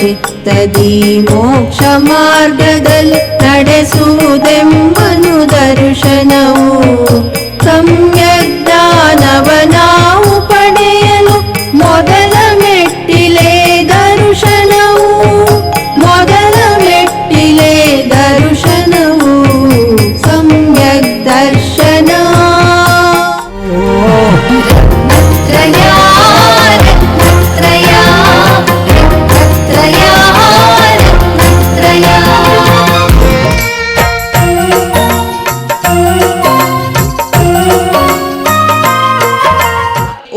ಚಿತ್ತದಿ ಮೋಕ್ಷ ಮಾರ್ಗದಲ್ಲಿ ನಡೆಸುವುದೆಂಬನು ದರ್ಶನವು. ಸಮ್ಯಕ್ ಜ್ಞಾನವ ನಾವು ಪಡೆಯಲು ಮೊದಲ ಮೆಟ್ಟಿಲೆ ದರ್ಶನವು. ಮೊದಲ ಮೆಟ್ಟಿಲೆ ದರ್ಶನವು ಸಮ್ಯಕ್ ದರ್ಶನ.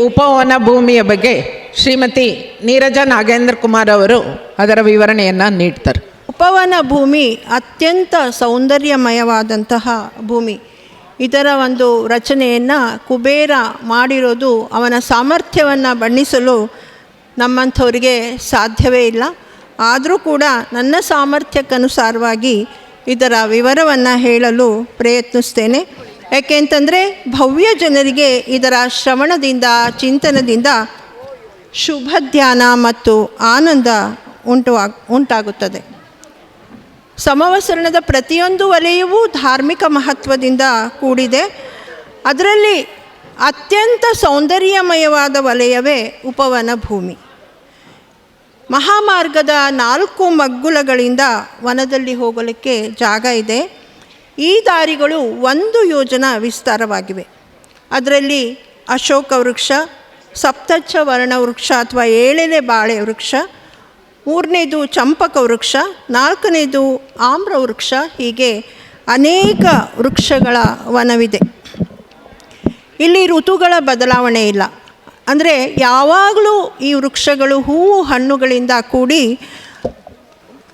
ಉಪವನ ಭೂಮಿಯ ಬಗ್ಗೆ ಶ್ರೀಮತಿ ನೀರಜಾ ನಾಗೇಂದ್ರ ಕುಮಾರ್ ಅವರು ಅದರ ವಿವರಣೆಯನ್ನು ನೀಡ್ತಾರೆ. ಉಪವನ ಭೂಮಿ ಅತ್ಯಂತ ಸೌಂದರ್ಯಮಯವಾದಂತಹ ಭೂಮಿ. ಇದರ ಒಂದು ರಚನೆಯನ್ನು ಕುಬೇರ ಮಾಡಿರೋದು ಅವನ ಸಾಮರ್ಥ್ಯವನ್ನು ಬಣ್ಣಿಸಲು ನಮ್ಮಂಥವರಿಗೆ ಸಾಧ್ಯವೇ ಇಲ್ಲ. ಆದರೂ ಕೂಡ ನನ್ನ ಸಾಮರ್ಥ್ಯಕ್ಕನುಸಾರವಾಗಿ ಇದರ ವಿವರವನ್ನು ಹೇಳಲು ಪ್ರಯತ್ನಿಸ್ತೇನೆ. ಯಾಕೆಂತಂದರೆ ಭವ್ಯ ಜನರಿಗೆ ಇದರ ಶ್ರವಣದಿಂದ ಚಿಂತನದಿಂದ ಶುಭ ಧ್ಯಾನ ಮತ್ತು ಆನಂದ ಉಂಟಾಗುತ್ತದೆ. ಸಮವಸರಣದ ಪ್ರತಿಯೊಂದು ವಲಯವೂ ಧಾರ್ಮಿಕ ಮಹತ್ವದಿಂದ ಕೂಡಿದೆ. ಅದರಲ್ಲಿ ಅತ್ಯಂತ ಸೌಂದರ್ಯಮಯವಾದ ವಲಯವೇ ಉಪವನ ಭೂಮಿ. ಮಹಾಮಾರ್ಗದ 4 ಮಗ್ಗುಲಗಳಿಂದ ವನದಲ್ಲಿ ಹೋಗಲಿಕ್ಕೆ ಜಾಗ ಇದೆ. ಈ ದಾರಿಗಳು 1 ಯೋಜನ ವಿಸ್ತಾರವಾಗಿವೆ. ಅದರಲ್ಲಿ ಅಶೋಕ ವೃಕ್ಷ, ಸಪ್ತಚ್ಛ ವರ್ಣ ವೃಕ್ಷ ಅಥವಾ 7 ಬಾಳೆ ವೃಕ್ಷ, 3ನೇದು ಚಂಪಕ ವೃಕ್ಷ, 4ನೇದು ಆಮ್ರ ವೃಕ್ಷ, ಹೀಗೆ ಅನೇಕ ವೃಕ್ಷಗಳ ವನವಿದೆ. ಇಲ್ಲಿ ಋತುಗಳ ಬದಲಾವಣೆ ಇಲ್ಲ. ಅಂದರೆ ಯಾವಾಗಲೂ ಈ ವೃಕ್ಷಗಳು ಹೂವು ಹಣ್ಣುಗಳಿಂದ ಕೂಡಿ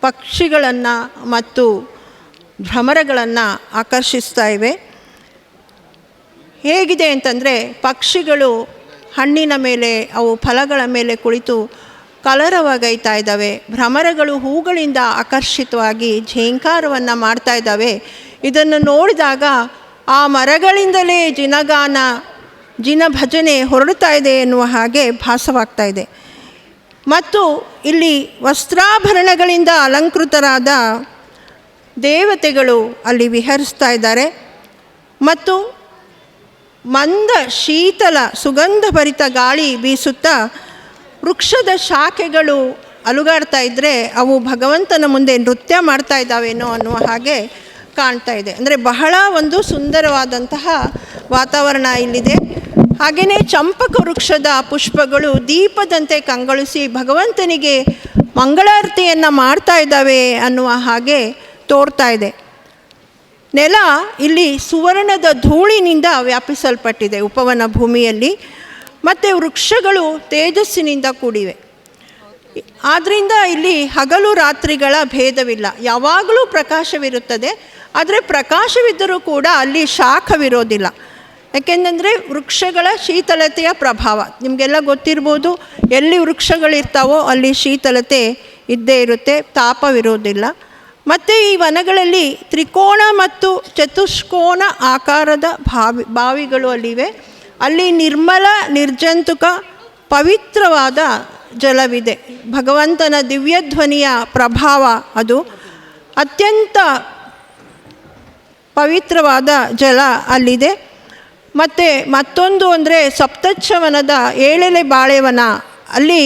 ಪಕ್ಷಿಗಳನ್ನು ಮತ್ತು ಭ್ರಮರಗಳನ್ನು ಆಕರ್ಷಿಸ್ತಾ ಇವೆ. ಹೇಗಿದೆ ಅಂತಂದರೆ ಪಕ್ಷಿಗಳು ಹಣ್ಣಿನ ಮೇಲೆ ಅವು ಫಲಗಳ ಮೇಲೆ ಕುಳಿತು ಕಲರವಗೈತಾ ಇದ್ದಾವೆ. ಭ್ರಮರಗಳು ಹೂಗಳಿಂದ ಆಕರ್ಷಿತವಾಗಿ ಝೇಂಕಾರವನ್ನು ಮಾಡ್ತಾ ಇದ್ದಾವೆ. ಇದನ್ನು ನೋಡಿದಾಗ ಆ ಮರಗಳಿಂದಲೇ ಜಿನಗಾನ ಜಿನ ಭಜನೆ ಹೊರಡ್ತಾ ಇದೆ ಎನ್ನುವ ಹಾಗೆ ಭಾಸವಾಗ್ತಾ ಇದೆ. ಮತ್ತು ಇಲ್ಲಿ ವಸ್ತ್ರಾಭರಣಗಳಿಂದ ಅಲಂಕೃತರಾದ ದೇವತೆಗಳು ಅಲ್ಲಿ ವಿಹರಿಸ್ತಾ ಇದ್ದಾರೆ. ಮತ್ತು ಮಂದ ಶೀತಲ ಸುಗಂಧಭರಿತ ಗಾಳಿ ಬೀಸುತ್ತಾ ವೃಕ್ಷದ ಶಾಖೆಗಳು ಅಲುಗಾಡ್ತಾ ಇದ್ದರೆ ಅವು ಭಗವಂತನ ಮುಂದೆ ನೃತ್ಯ ಮಾಡ್ತಾ ಇದ್ದಾವೇನೋ ಅನ್ನುವ ಹಾಗೆ ಕಾಣ್ತಾ ಇದೆ. ಅಂದರೆ ಬಹಳ ಒಂದು ಸುಂದರವಾದಂತಹ ವಾತಾವರಣ ಇಲ್ಲಿದೆ. ಹಾಗೆಯೇ ಚಂಪಕ ವೃಕ್ಷದ ಪುಷ್ಪಗಳು ದೀಪದಂತೆ ಕಂಗೊಳಿಸಿ ಭಗವಂತನಿಗೆ ಮಂಗಳಾರತಿಯನ್ನು ಮಾಡ್ತಾ ಇದ್ದಾವೆ ಅನ್ನುವ ಹಾಗೆ ತೋರ್ತಾ ಇದೆ. ನೆಲ ಇಲ್ಲಿ ಸುವರ್ಣದ ಧೂಳಿನಿಂದ ವ್ಯಾಪಿಸಲ್ಪಟ್ಟಿದೆ ಉಪವನ ಭೂಮಿಯಲ್ಲಿ. ಮತ್ತು ವೃಕ್ಷಗಳು ತೇಜಸ್ಸಿನಿಂದ ಕೂಡಿವೆ. ಆದ್ದರಿಂದ ಇಲ್ಲಿ ಹಗಲು ರಾತ್ರಿಗಳ ಭೇದವಿಲ್ಲ, ಯಾವಾಗಲೂ ಪ್ರಕಾಶವಿರುತ್ತದೆ. ಆದರೆ ಪ್ರಕಾಶವಿದ್ದರೂ ಕೂಡ ಅಲ್ಲಿ ಶಾಖವಿರೋದಿಲ್ಲ. ಯಾಕೆಂದರೆ ವೃಕ್ಷಗಳ ಶೀತಲತೆಯ ಪ್ರಭಾವ ನಿಮಗೆಲ್ಲ ಗೊತ್ತಿರ್ಬೋದು. ಎಲ್ಲಿ ವೃಕ್ಷಗಳಿರ್ತಾವೋ ಅಲ್ಲಿ ಶೀತಲತೆ ಇದ್ದೇ ಇರುತ್ತೆ, ತಾಪವಿರೋದಿಲ್ಲ. ಮತ್ತು ಈ ವನಗಳಲ್ಲಿ ತ್ರಿಕೋಣ ಮತ್ತು ಚತುಷ್ಕೋನ ಆಕಾರದ ಬಾವಿಗಳು ಅಲ್ಲಿವೆ. ಅಲ್ಲಿ ನಿರ್ಮಲ ನಿರ್ಜಂತುಕ ಪವಿತ್ರವಾದ ಜಲವಿದೆ. ಭಗವಂತನ ದಿವ್ಯಧ್ವನಿಯ ಪ್ರಭಾವ ಅದು. ಅತ್ಯಂತ ಪವಿತ್ರವಾದ ಜಲ ಅಲ್ಲಿದೆ. ಮತ್ತು ಮತ್ತೊಂದು ಅಂದರೆ ಸಪ್ತಚ್ಛವನದ 7 ಬಾಳೆವನ, ಅಲ್ಲಿ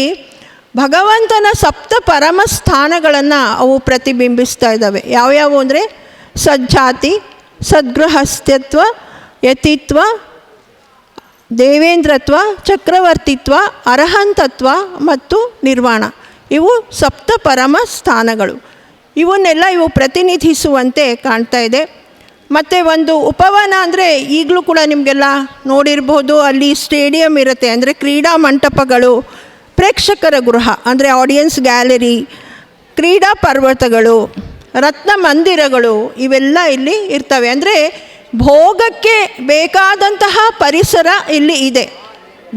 ಭಗವಂತನ 7 ಪರಮ ಸ್ಥಾನಗಳನ್ನು ಅವು ಪ್ರತಿಬಿಂಬಿಸ್ತಾ ಇದ್ದಾವೆ. ಯಾವ್ಯಾವು ಅಂದರೆ ಸಜ್ಜಾತಿ, ಸದ್ಗೃಹಸ್ಥ್ಯತ್ವ, ಯತಿತ್ವ, ದೇವೇಂದ್ರತ್ವ, ಚಕ್ರವರ್ತಿತ್ವ, ಅರಹಂತತ್ವ ಮತ್ತು ನಿರ್ವಾಣ. ಇವು 7 ಪರಮ ಸ್ಥಾನಗಳು. ಇವು ಪ್ರತಿನಿಧಿಸುವಂತೆ ಕಾಣ್ತಾ ಇದೆ. ಮತ್ತು ಒಂದು ಉಪವನ ಅಂದರೆ ಈಗಲೂ ಕೂಡ ನಿಮಗೆಲ್ಲ ನೋಡಿರ್ಬೋದು, ಅಲ್ಲಿ ಸ್ಟೇಡಿಯಂ ಇರುತ್ತೆ. ಅಂದರೆ ಕ್ರೀಡಾ ಮಂಟಪಗಳು, ಪ್ರೇಕ್ಷಕರ ಗೃಹ ಅಂದರೆ ಆಡಿಯನ್ಸ್ ಗ್ಯಾಲರಿ, ಕ್ರೀಡಾ ಪರ್ವತಗಳು, ರತ್ನ ಮಂದಿರಗಳು ಇವೆಲ್ಲ ಇಲ್ಲಿ ಇರ್ತವೆ. ಅಂದರೆ ಭೋಗಕ್ಕೆ ಬೇಕಾದಂತಹ ಪರಿಸರ ಇಲ್ಲಿ ಇದೆ.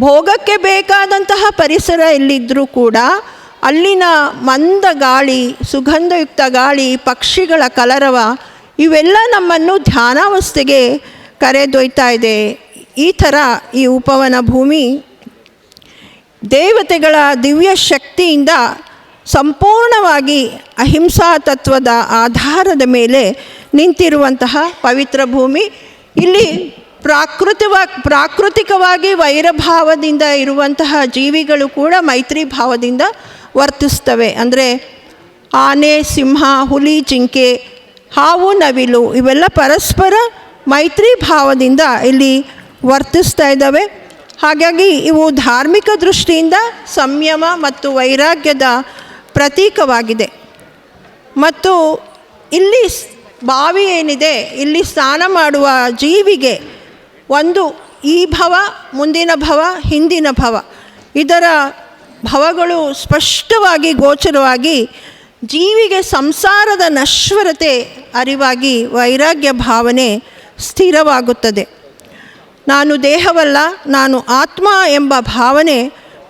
ಭೋಗಕ್ಕೆ ಬೇಕಾದಂತಹ ಪರಿಸರ ಇಲ್ಲಿದ್ದರೂ ಕೂಡ ಅಲ್ಲಿನ ಮಂದ ಗಾಳಿ, ಸುಗಂಧಯುಕ್ತ ಗಾಳಿ, ಪಕ್ಷಿಗಳ ಕಲರವ ಇವೆಲ್ಲ ನಮ್ಮನ್ನು ಧ್ಯಾನಾವಸ್ಥೆಗೆ ಕರೆದೊಯ್ತಾ ಇದೆ. ಈ ಥರ ಈ ಉಪವನ ಭೂಮಿ ದೇವತೆಗಳ ದಿವ್ಯ ಶಕ್ತಿಯಿಂದ ಸಂಪೂರ್ಣವಾಗಿ ಅಹಿಂಸಾ ತತ್ವದ ಆಧಾರದ ಮೇಲೆ ನಿಂತಿರುವಂತಹ ಪವಿತ್ರ ಭೂಮಿ. ಇಲ್ಲಿ ಪ್ರಾಕೃತಿಕವಾಗಿ ವೈರಭಾವದಿಂದ ಇರುವಂತಹ ಜೀವಿಗಳು ಕೂಡ ಮೈತ್ರಿ ಭಾವದಿಂದ ವರ್ತಿಸ್ತವೆ. ಅಂದರೆ ಆನೆ, ಸಿಂಹ, ಹುಲಿ, ಜಿಂಕೆ, ಹಾವು, ನವಿಲು ಇವೆಲ್ಲ ಪರಸ್ಪರ ಮೈತ್ರಿ ಭಾವದಿಂದ ಇಲ್ಲಿ ವರ್ತಿಸ್ತಾ ಇದ್ದಾವೆ. ಹಾಗಾಗಿ ಇವು ಧಾರ್ಮಿಕ ದೃಷ್ಟಿಯಿಂದ ಸಂಯಮ ಮತ್ತು ವೈರಾಗ್ಯದ ಪ್ರತೀಕವಾಗಿದೆ. ಮತ್ತು ಇಲ್ಲಿ ಬಾವಿ ಏನಿದೆ, ಇಲ್ಲಿ ಸ್ನಾನ ಮಾಡುವ ಜೀವಿಗೆ ಒಂದು ಈ ಭವ, ಮುಂದಿನ ಭವ, ಹಿಂದಿನ ಭವ, ಇದರ ಭವಗಳು ಸ್ಪಷ್ಟವಾಗಿ ಗೋಚರವಾಗಿ ಜೀವಿಗೆ ಸಂಸಾರದ ನಶ್ವರತೆ ಅರಿವಾಗಿ ವೈರಾಗ್ಯ ಭಾವನೆ ಸ್ಥಿರವಾಗುತ್ತದೆ. ನಾನು ದೇಹವಲ್ಲ, ನಾನು ಆತ್ಮ ಎಂಬ ಭಾವನೆ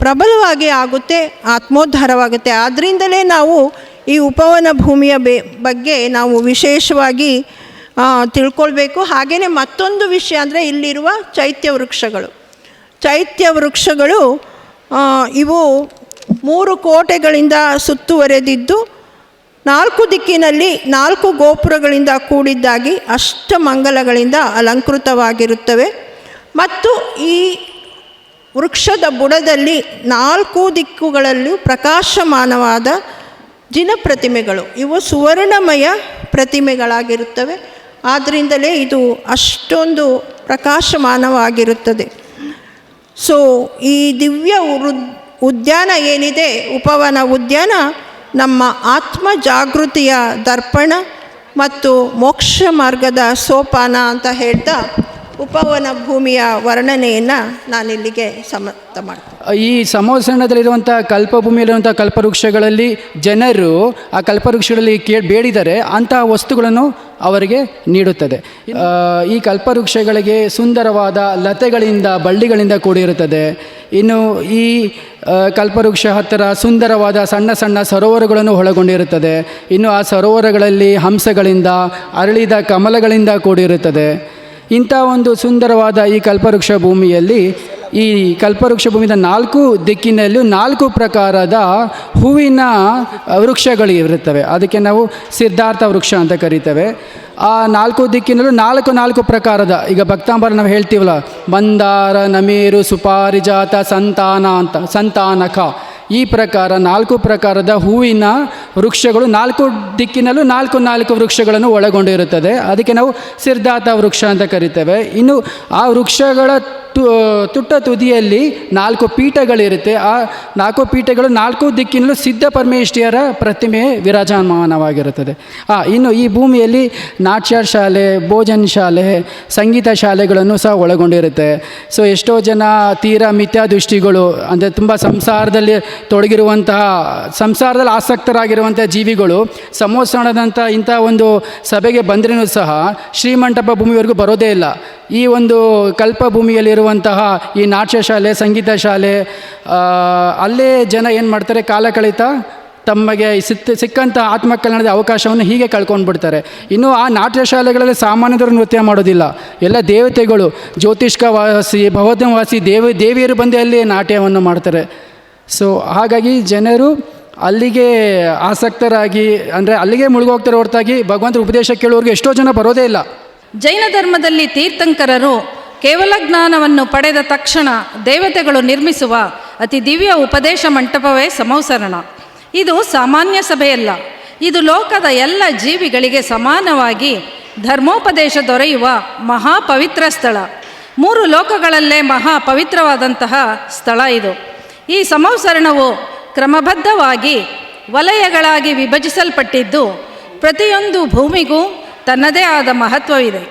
ಪ್ರಬಲವಾಗಿ ಆಗುತ್ತೆ, ಆತ್ಮೋದ್ಧಾರವಾಗುತ್ತೆ. ಆದ್ದರಿಂದಲೇ ನಾವು ಈ ಉಪವನ ಭೂಮಿಯ ಬಗ್ಗೆ ನಾವು ವಿಶೇಷವಾಗಿ ತಿಳ್ಕೊಳ್ಬೇಕು. ಹಾಗೆಯೇ ಮತ್ತೊಂದು ವಿಷಯ ಅಂದರೆ ಇಲ್ಲಿರುವ ಚೈತ್ಯ ವೃಕ್ಷಗಳು ಇವು 3 ಕೋಟೆಗಳಿಂದ ಸುತ್ತುವರೆದಿದ್ದು 4 ದಿಕ್ಕಿನಲ್ಲಿ 4 ಗೋಪುರಗಳಿಂದ ಕೂಡಿದ್ದಾಗಿ ಅಷ್ಟಮಂಗಲಗಳಿಂದ ಅಲಂಕೃತವಾಗಿರುತ್ತವೆ. ಮತ್ತು ಈ ವೃಕ್ಷದ ಬುಡದಲ್ಲಿ 4 ದಿಕ್ಕುಗಳಲ್ಲೂ ಪ್ರಕಾಶಮಾನವಾದ ಜಿನ ಪ್ರತಿಮೆಗಳು, ಇವು ಸುವರ್ಣಮಯ ಪ್ರತಿಮೆಗಳಾಗಿರುತ್ತವೆ. ಆದ್ದರಿಂದಲೇ ಇದು ಅಷ್ಟೊಂದು ಪ್ರಕಾಶಮಾನವಾಗಿರುತ್ತದೆ. ಸೊ ಈ ದಿವ್ಯ ಉದ್ಯಾನ ಏನಿದೆ, ಉಪವನ ಉದ್ಯಾನ, ನಮ್ಮ ಆತ್ಮ ಜಾಗೃತಿಯ ದರ್ಪಣ ಮತ್ತು ಮೋಕ್ಷ ಮಾರ್ಗದ ಸೋಪಾನ ಅಂತ ಹೇಳ್ತಾ ಉಪವನ ಭೂಮಿಯ ವರ್ಣನೆಯನ್ನು ನಾನಿಲ್ಲಿಗೆ ಸಮಾಪ್ತ ಮಾಡ್ತೀನಿ. ಈ ಸಮೋಸರಣದಲ್ಲಿರುವಂಥ ಕಲ್ಪಭೂಮಿಯಲ್ಲಿರುವಂಥ ಕಲ್ಪವೃಕ್ಷಗಳಲ್ಲಿ ಜನರು ಆ ಕಲ್ಪವೃಕ್ಷಗಳಲ್ಲಿ ಬೇಡಿದರೆ ಅಂತಹ ವಸ್ತುಗಳನ್ನು ಅವರಿಗೆ ನೀಡುತ್ತದೆ. ಈ ಕಲ್ಪವೃಕ್ಷಗಳಿಗೆ ಸುಂದರವಾದ ಲತೆಗಳಿಂದ, ಬಳ್ಳಿಗಳಿಂದ ಕೂಡಿರುತ್ತದೆ. ಇನ್ನು ಈ ಕಲ್ಪವೃಕ್ಷ ಹತ್ತಿರ ಸುಂದರವಾದ ಸಣ್ಣ ಸಣ್ಣ ಸರೋವರಗಳನ್ನು ಒಳಗೊಂಡಿರುತ್ತದೆ. ಇನ್ನು ಆ ಸರೋವರಗಳಲ್ಲಿ ಹಂಸಗಳಿಂದ, ಅರಳಿದ ಕಮಲಗಳಿಂದ ಕೂಡಿರುತ್ತದೆ. ಇಂಥ ಒಂದು ಸುಂದರವಾದ ಈ ಕಲ್ಪವೃಕ್ಷ ಭೂಮಿಯಲ್ಲಿ, ಈ ಕಲ್ಪವೃಕ್ಷ ಭೂಮಿಯ 4 ದಿಕ್ಕಿನಲ್ಲೂ 4 ಪ್ರಕಾರದ ಹೂವಿನ ವೃಕ್ಷಗಳು ಇರುತ್ತವೆ. ಅದಕ್ಕೆ ನಾವು ಸಿದ್ಧಾರ್ಥ ವೃಕ್ಷ ಅಂತ ಕರಿತೇವೆ. ಆ 4 ದಿಕ್ಕಿನಲ್ಲೂ 4 ಪ್ರಕಾರದ, ಈಗ ಭಕ್ತಾಂಬರ ನಾವು ಹೇಳ್ತೀವಲ್ಲ, ಮಂದಾರ, ನಮೇರು, ಸುಪಾರಿಜಾತ, ಸಂತಾನಕ, ಈ ಪ್ರಕಾರ 4 ಪ್ರಕಾರದ ಹೂವಿನ ವೃಕ್ಷಗಳು 4 ದಿಕ್ಕಿನಲ್ಲೂ 4 ವೃಕ್ಷಗಳನ್ನು ಒಳಗೊಂಡಿರುತ್ತದೆ. ಅದಕ್ಕೆ ನಾವು ಸಿದ್ಧಾರ್ಥ ವೃಕ್ಷ ಅಂತ ಕರಿತೇವೆ. ಇನ್ನು ಆ ವೃಕ್ಷಗಳ ತುಟ್ಟ ತುದಿಯಲ್ಲಿ 4 ಪೀಠಗಳಿರುತ್ತೆ. ಆ 4 ಪೀಠಗಳು 4 ದಿಕ್ಕಿನಲ್ಲೂ ಸಿದ್ಧ ಪರಮೇಶ್ವರಿಯರ ಪ್ರತಿಮೆ ವಿರಾಜಮಾನವಾಗಿರುತ್ತದೆ. ಇನ್ನು ಈ ಭೂಮಿಯಲ್ಲಿ ನಾಟ್ಯ ಶಾಲೆ, ಭೋಜನ ಶಾಲೆ, ಸಂಗೀತ ಶಾಲೆಗಳನ್ನು ಸಹ ಒಳಗೊಂಡಿರುತ್ತೆ. ಸೊ ಎಷ್ಟೋ ಜನ ತೀರಾ ಮಿಥ್ಯಾದೃಷ್ಟಿಗಳು, ಅಂದರೆ ತುಂಬ ಸಂಸಾರದಲ್ಲಿ ತೊಡಗಿರುವಂತಹ, ಸಂಸಾರದಲ್ಲಿ ಆಸಕ್ತರಾಗಿರುವಂಥ ಜೀವಿಗಳು ಸಮೋತ್ಸವದಂಥ ಇಂಥ ಒಂದು ಸಭೆಗೆ ಬಂದ್ರೂ ಸಹ ಶ್ರೀಮಂಟಪ ಭೂಮಿವರೆಗೂ ಬರೋದೇ ಇಲ್ಲ. ಈ ಒಂದು ಕಲ್ಪಭೂಮಿಯಲ್ಲಿರುವಂತಹ ಈ ನಾಟ್ಯ ಶಾಲೆ, ಸಂಗೀತ ಶಾಲೆ, ಅಲ್ಲೇ ಜನ ಏನು ಮಾಡ್ತಾರೆ, ಕಾಲ ಕಳೀತಾ ತಮಗೆ ಸಿಕ್ಕಂಥ ಆತ್ಮಕಲ್ಯಾಣದ ಅವಕಾಶವನ್ನು ಹೀಗೆ ಕಳ್ಕೊಂಡ್ಬಿಡ್ತಾರೆ. ಇನ್ನು ಆ ನಾಟ್ಯ ಶಾಲೆಗಳಲ್ಲಿ ಸಾಮಾನ್ಯರು ನೃತ್ಯ ಮಾಡೋದಿಲ್ಲ, ಎಲ್ಲ ದೇವತೆಗಳು, ಜ್ಯೋತಿಷ್ಕವಾಸಿ, ಭವದ್ವಾಸಿ ದೇವಿಯರು ಬಂದು ಅಲ್ಲಿ ನಾಟ್ಯವನ್ನು ಮಾಡ್ತಾರೆ. ಸೊ ಹಾಗಾಗಿ ಜನರು ಅಲ್ಲಿಗೆ ಆಸಕ್ತರಾಗಿ, ಅಂದರೆ ಅಲ್ಲಿಗೆ ಮುಳುಗೋಗ್ತಾರೆ ಹೊರತಾಗಿ ಭಗವಂತನ ಉಪದೇಶ ಕೇಳುವವರೆಗೂ ಎಷ್ಟೋ ಜನ ಬರೋದೇ ಇಲ್ಲ. ಜೈನ ಧರ್ಮದಲ್ಲಿ ತೀರ್ಥಂಕರರು ಕೇವಲ ಜ್ಞಾನವನ್ನು ಪಡೆದ ತಕ್ಷಣ ದೇವತೆಗಳು ನಿರ್ಮಿಸುವ ಅತಿ ದಿವ್ಯ ಉಪದೇಶ ಮಂಟಪವೇ ಸಮೌಸರಣ. ಇದು ಸಾಮಾನ್ಯ ಸಭೆಯಲ್ಲ, ಇದು ಲೋಕದ ಎಲ್ಲ ಜೀವಿಗಳಿಗೆ ಸಮಾನವಾಗಿ ಧರ್ಮೋಪದೇಶ ದೊರೆಯುವ ಮಹಾಪವಿತ್ರ ಸ್ಥಳ. 3 ಲೋಕಗಳಲ್ಲೇ ಮಹಾಪವಿತ್ರವಾದಂತಹ ಸ್ಥಳ ಇದು. ಈ ಸಮೌಸರಣವು ಕ್ರಮಬದ್ಧವಾಗಿ ವಲಯಗಳಾಗಿ ವಿಭಜಿಸಲ್ಪಟ್ಟಿದ್ದು ಪ್ರತಿಯೊಂದು ಭೂಮಿಗೂ ತನ್ನದೇ ಆದ ಮಹತ್ವವಿದೆ.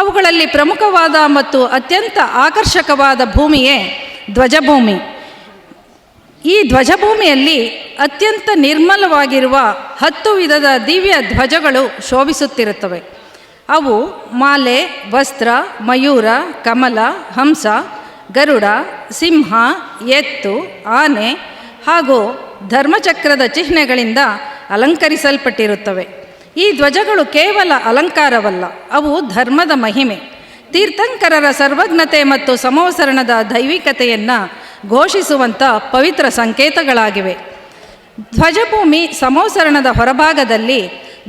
ಅವುಗಳಲ್ಲಿ ಪ್ರಮುಖವಾದ ಮತ್ತು ಅತ್ಯಂತ ಆಕರ್ಷಕವಾದ ಭೂಮಿಯೇ ಧ್ವಜಭೂಮಿ. ಈ ಧ್ವಜಭೂಮಿಯಲ್ಲಿ ಅತ್ಯಂತ ನಿರ್ಮಲವಾಗಿರುವ 10 ವಿಧದ ದಿವ್ಯ ಧ್ವಜಗಳು ಶೋಭಿಸುತ್ತಿರುತ್ತವೆ. ಅವು ಮಾಲೆ, ವಸ್ತ್ರ, ಮಯೂರ, ಕಮಲ, ಹಂಸ, ಗರುಡ, ಸಿಂಹ, ಎತ್ತು, ಆನೆ ಹಾಗೂ ಧರ್ಮಚಕ್ರದ ಚಿಹ್ನೆಗಳಿಂದ ಅಲಂಕರಿಸಲ್ಪಟ್ಟಿರುತ್ತವೆ. ಈ ಧ್ವಜಗಳು ಕೇವಲ ಅಲಂಕಾರವಲ್ಲ, ಅವು ಧರ್ಮದ ಮಹಿಮೆ, ತೀರ್ಥಂಕರರ ಸರ್ವಜ್ಞತೆ ಮತ್ತು ಸಮವಸರಣದ ದೈವಿಕತೆಯನ್ನು ಘೋಷಿಸುವಂಥ ಪವಿತ್ರ ಸಂಕೇತಗಳಾಗಿವೆ. ಧ್ವಜಭೂಮಿ ಸಮೋಸರಣದ ಹೊರಭಾಗದಲ್ಲಿ